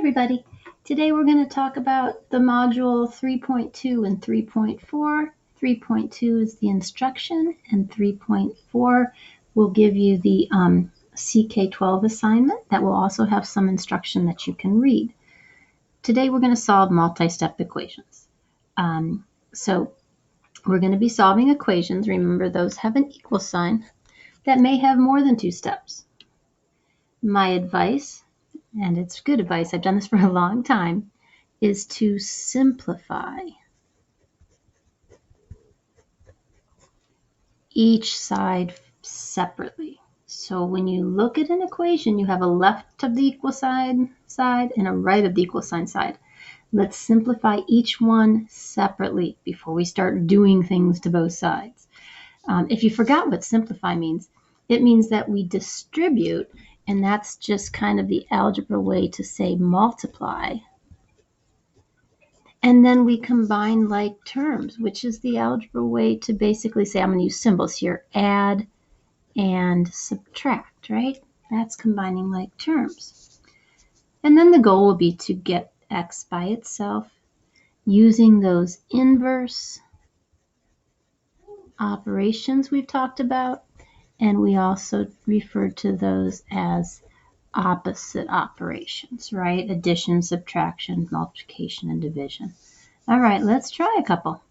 everybody. Today we're going to talk about the module 3.2 and 3.4. 3.2 is the instruction and 3.4 will give you the CK12 assignment that will also have some instruction that you can read. Today we're going to solve multi-step equations. So we're going to be solving equations. Remember, those have an equal sign that may have more than two steps. My advice, and it's good advice, I've done this for a long time, is to simplify each side separately. So when you look at an equation, you have a left of the equal sign side and a right of the equal sign side. Let's simplify each one separately before we start doing things to both sides. If you forgot what simplify means, it means that we distribute, and that's just kind of the algebra way to say multiply. And then we combine like terms, which is the algebra way to basically say, I'm going to use symbols here, add and subtract, right? That's combining like terms. And then the goal will be to get x by itself using those inverse operations we've talked about. And we also refer to those as opposite operations, right? Addition, subtraction, multiplication, and division. All right, let's try a couple.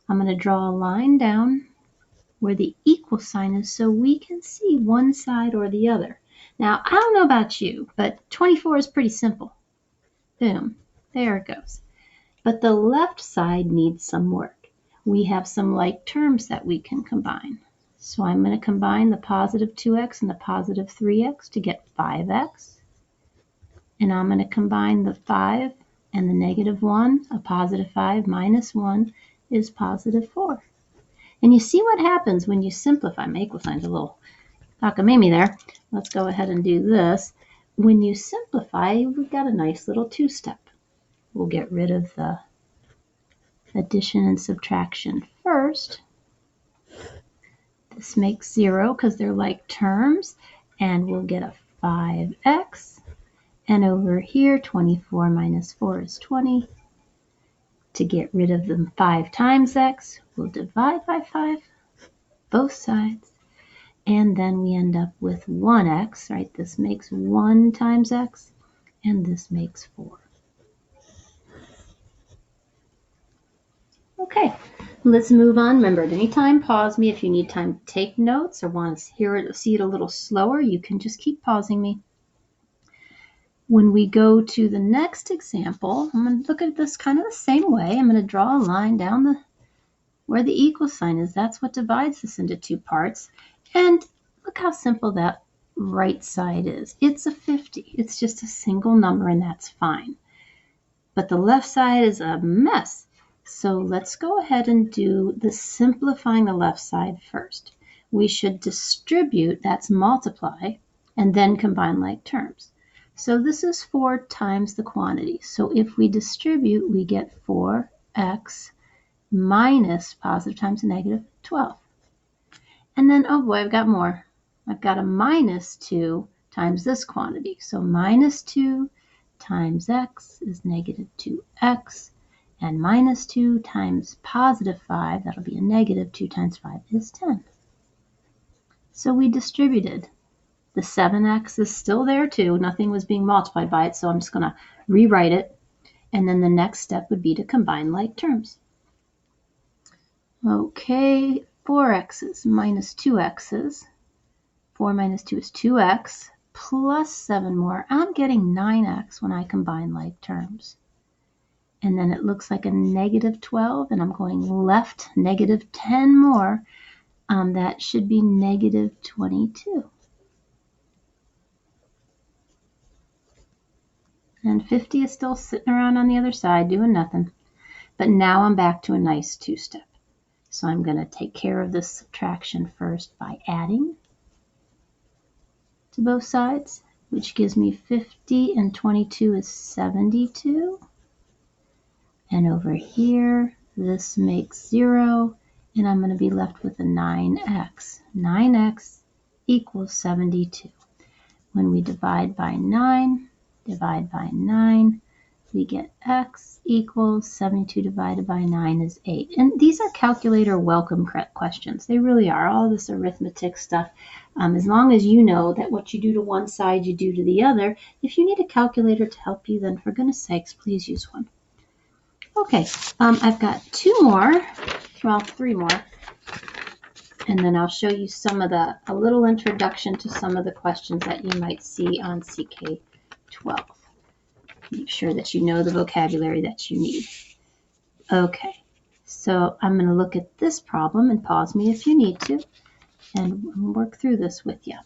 I'm going to draw a line down where the equal sign is so we can see one side or the other. Now, I don't know about you, but 24 is pretty simple. Boom, there it goes. But the left side needs some work. We have some like terms that we can combine. So I'm going to combine the positive 2x and the positive 3x to get 5x. And I'm going to combine the 5 and the negative 1. A positive 5 minus 1 is positive 4. And you see what happens when you simplify. My equal sign's a little cockamamie there. Let's go ahead and do this. When you simplify, we've got a nice little two-step. We'll get rid of the addition and subtraction first. This makes 0 because they're like terms, and we'll get a 5x. And over here, 24 minus 4 is 20. To get rid of the 5 times x, we'll divide by 5, both sides. And then we end up with 1x, right? This makes 1 times x, and this makes 4. Okay, let's move on. Remember, at any time, pause me. If you need time to take notes or want to hear it, see it a little slower, you can just keep pausing me. When we go to the next example, I'm going to look at this kind of the same way. I'm going to draw a line down where the equal sign is. That's what divides this into two parts. And look how simple that right side is. It's a 50. It's just a single number, and that's fine. But the left side is a mess. So let's go ahead and do the simplifying the left side first. We should distribute, that's multiply, and then combine like terms. So this is 4 times the quantity. So if we distribute, we get 4x minus positive times a negative, 12. And then, oh boy, I've got more. I've got a minus 2 times this quantity. So minus 2 times x is negative 2x. And minus 2 times positive 5, that'll be a negative 2 times 5 is 10. So we distributed. The 7x is still there too. Nothing was being multiplied by it, so I'm just going to rewrite it. And then the next step would be to combine like terms. Okay, 4x's minus 2x's. 4 minus 2 is 2x plus 7 more. I'm getting 9x when I combine like terms. And then it looks like a negative 12, and I'm going left, negative 10 more. That should be negative 22. And 50 is still sitting around on the other side doing nothing. But now I'm back to a nice two-step. So I'm going to take care of this subtraction first by adding to both sides, which gives me 50 and 22 is 72. And over here, this makes 0, and I'm going to be left with a 9x. 9x equals 72. When we divide by 9, divide by 9. We get x equals 72 divided by 9 is 8. And these are calculator welcome questions. They really are. All this arithmetic stuff. As long as you know that what you do to one side, you do to the other. If you need a calculator to help you, then for goodness sakes, please use one. Okay, I've got 2 more, well, 3 more. And then I'll show you a little introduction to some of the questions that you might see on CK12. Make sure that you know the vocabulary that you need. Okay, so I'm going to look at this problem and pause me if you need to and work through this with you.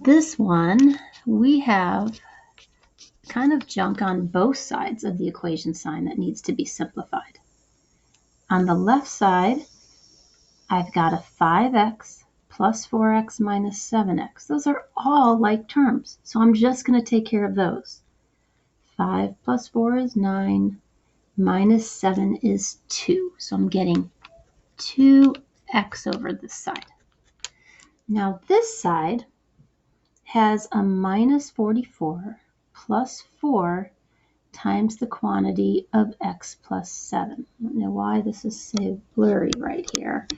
This one, we have kind of junk on both sides of the equation sign that needs to be simplified. On the left side, I've got a 5x plus 4x minus 7x. Those are all like terms, so I'm just going to take care of those. 5 plus 4 is 9, minus 7 is 2. So I'm getting 2x over this side. Now this side has a minus 44 plus 4 times the quantity of x plus 7. I don't know why this is so blurry right here.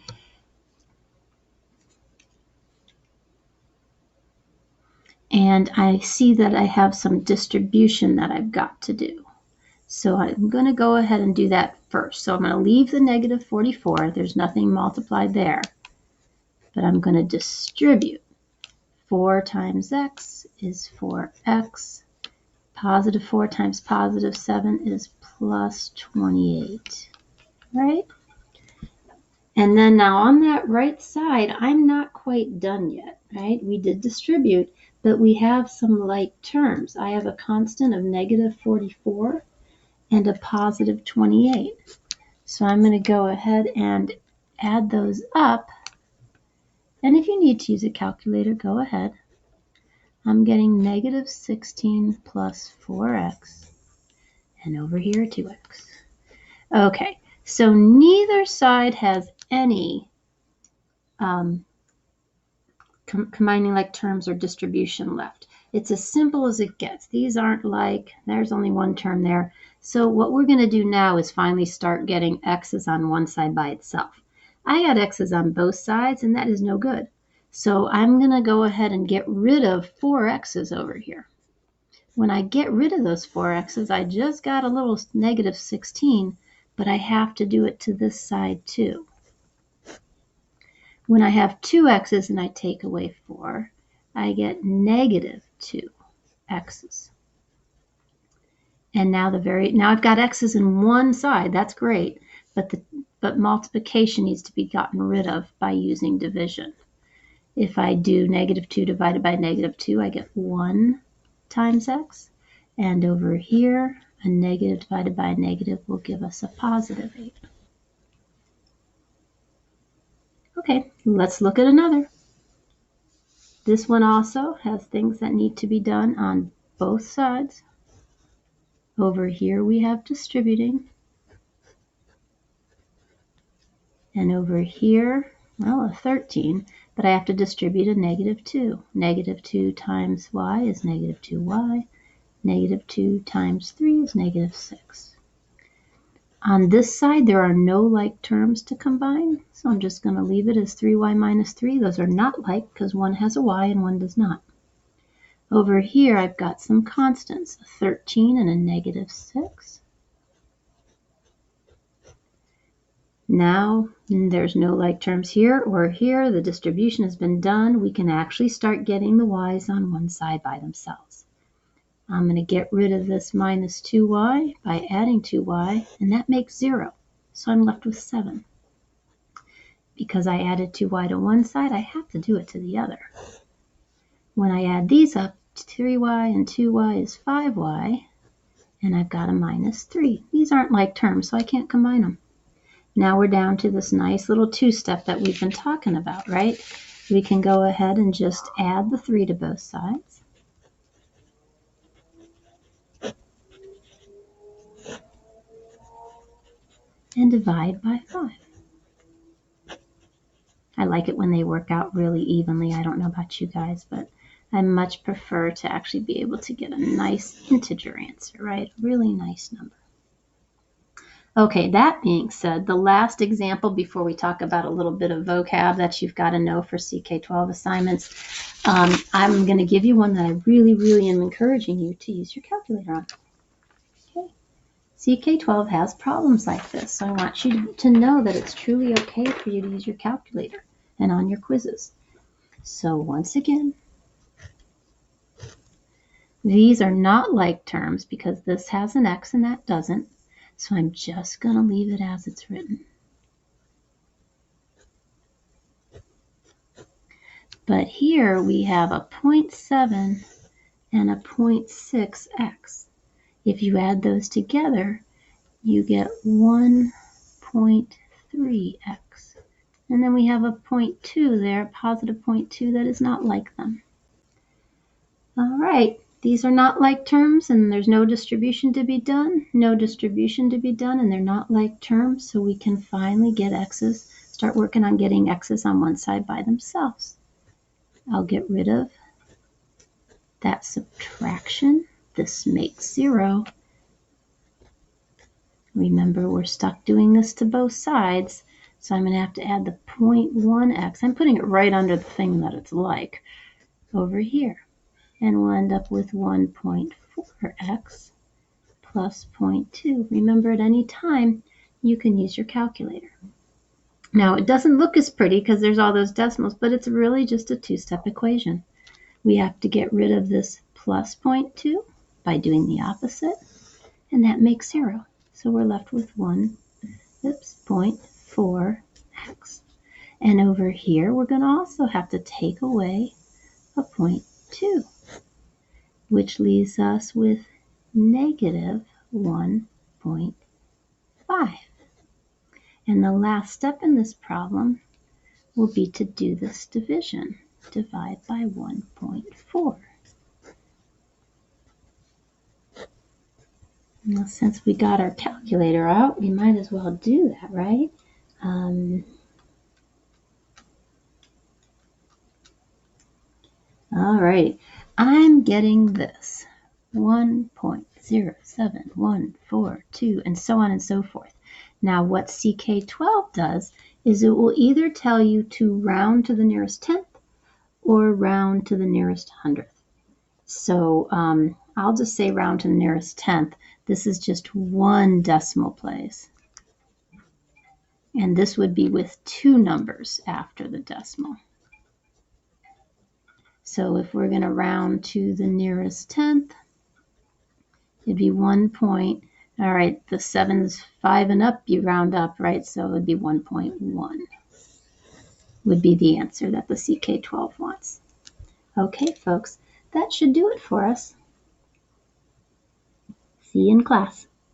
And I see that I have some distribution that I've got to do. So I'm going to go ahead and do that first. So I'm going to leave the negative 44. There's nothing multiplied there. But I'm going to distribute. 4 times x is 4x. Positive 4 times positive 7 is plus 28. Right? And then now on that right side, I'm not quite done yet. Right? We did distribute, but we have some like terms. I have a constant of negative 44 and a positive 28. So I'm going to go ahead and add those up. And if you need to use a calculator, go ahead. I'm getting negative 16 plus 4x. And over here, 2x. Okay, so neither side has any combining like terms or distribution left. It's as simple as it gets. These aren't like, there's only one term there. So what we're going to do now is finally start getting x's on one side by itself. I got x's on both sides, and that is no good. So I'm going to go ahead and get rid of 4x's over here. When I get rid of those 4x's, I just got a little negative 16, but I have to do it to this side too. When I have 2x's and I take away 4, I get negative 2x's. And now I've got x's in one side. That's great, but multiplication needs to be gotten rid of by using division. If I do negative 2 divided by negative 2, I get 1 times x. And over here, a negative divided by a negative will give us a positive 8. Okay, let's look at another. This one also has things that need to be done on both sides. Over here we have distributing. And over here, well, a 13, but I have to distribute a negative 2. Negative 2 times y is negative 2y. Negative 2 times 3 is negative 6. On this side, there are no like terms to combine, so I'm just going to leave it as 3y minus 3. Those are not like because one has a y and one does not. Over here, I've got some constants, a 13 and a negative 6. Now, there's no like terms here or here. The distribution has been done. We can actually start getting the y's on one side by themselves. I'm going to get rid of this minus 2y by adding 2y, and that makes 0. So I'm left with 7. Because I added 2y to one side, I have to do it to the other. When I add these up, 3y and 2y is 5y, and I've got a minus 3. These aren't like terms, so I can't combine them. Now we're down to this nice little two-step that we've been talking about, right? We can go ahead and just add the 3 to both sides. And divide by 5. I like it when they work out really evenly. I don't know about you guys, but I much prefer to actually be able to get a nice integer answer, right? A really nice number. Okay, that being said, the last example before we talk about a little bit of vocab that you've got to know for CK12 assignments, I'm going to give you one that I really, really am encouraging you to use your calculator on. Okay. CK12 has problems like this, so I want you to know that it's truly okay for you to use your calculator and on your quizzes. So once again, these are not like terms because this has an X and that doesn't. So I'm just going to leave it as it's written. But here we have a 0.7 and a 0.6x. If you add those together, you get 1.3x. And then we have a 0.2 there, a positive 0.2 that is not like them. All right. These are not like terms, and there's no distribution to be done. No distribution to be done, and they're not like terms, so we can finally get x's, start working on getting x's on one side by themselves. I'll get rid of that subtraction. This makes 0. Remember, we're stuck doing this to both sides, so I'm going to have to add the 0.1x. I'm putting it right under the thing that it's like over here. And we'll end up with 1.4x plus 0.2. Remember, at any time, you can use your calculator. Now, it doesn't look as pretty because there's all those decimals, but it's really just a two-step equation. We have to get rid of this plus 0.2 by doing the opposite, and that makes 0. So we're left with 0.4x. And over here, we're going to also have to take away a 0.2. Which leaves us with negative 1.5. And the last step in this problem will be to do this division. Divide by 1.4. Now, since we got our calculator out, we might as well do that, right? All right, I'm getting this 1.07142 and so on and so forth. Now what CK12 does is it will either tell you to round to the nearest tenth or round to the nearest hundredth. So I'll just say round to the nearest tenth. This is just one decimal place. And this would be with 2 numbers after the decimal. So if we're going to round to the nearest tenth, it'd be 1 point. All right, the 7's 5 and up, you round up, right? So it would be 1.1 would be the answer that the CK12 wants. Okay, folks, that should do it for us. See you in class.